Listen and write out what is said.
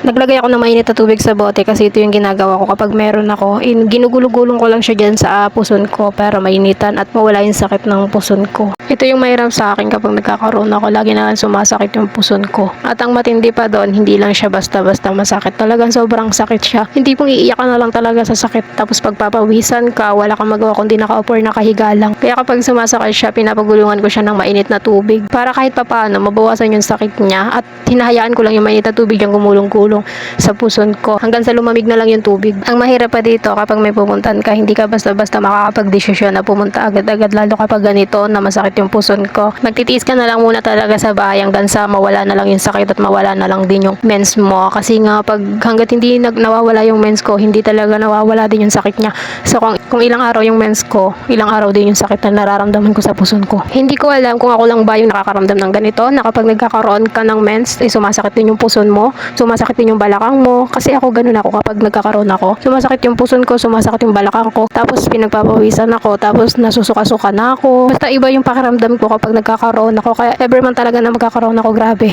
Naglagay ako ng mainit na tubig sa bote kasi ito yung ginagawa ko kapag meron ako. Ginugulong-gulong ko lang siya dyan sa puson ko para mainitan at mawala yung sakit ng puson ko. Ito yung mahirap sa akin kapag nagkakaroon ako. Lagi na lang sumasakit yung puson ko. At ang matindi pa doon, hindi lang siya basta-basta masakit. Talagang sobrang sakit siya. Hindi pong iiyak ka na lang talaga sa sakit. Tapos pagpapawisan ka, wala kang magawa kundi nakaupo or nakahiga lang. Kaya kapag sumasakit siya, pinapagulungan ko siya ng mainit na tubig para kahit papaano mabawasan yung sakit niya at hinahayaan ko lang yung mainit na tubig yung gumulong-gulong sa puson ko hanggang sa lumamig na lang yung tubig. Ang mahirap pa dito kapag may pupuntahan ka, hindi ka basta-basta makakapag-desisyon na pumunta agad-agad lalo kapag ganito na masakit yung puson ko. Magtitiis ka na lang muna talaga sa bahay hanggang sa mawala na lang yung sakit at mawala na lang din yung mens mo kasi nga pag hanggat hindi nawawala yung mens ko, hindi talaga nawawala din yung sakit niya. So kung ilang araw yung mens ko, ilang araw din yung sakit na nararamdaman ko sa puson ko. Hindi ko alam kung ako lang ba yung nakakaramdam ng ganito na kapag nagkakaroon ka ng mens, sumasakit din yung puson mo, sumasakit din yung balakang mo. Kasi ako ganun ako kapag nagkakaroon ako. Sumasakit yung puson ko, sumasakit yung balakang ko. Tapos pinagpapawisan ako, tapos nasusuka-suka na ako. Basta iba yung pakiramdam ko kapag nagkakaroon ako. Kaya ever man talaga na magkakaroon ako, grabe.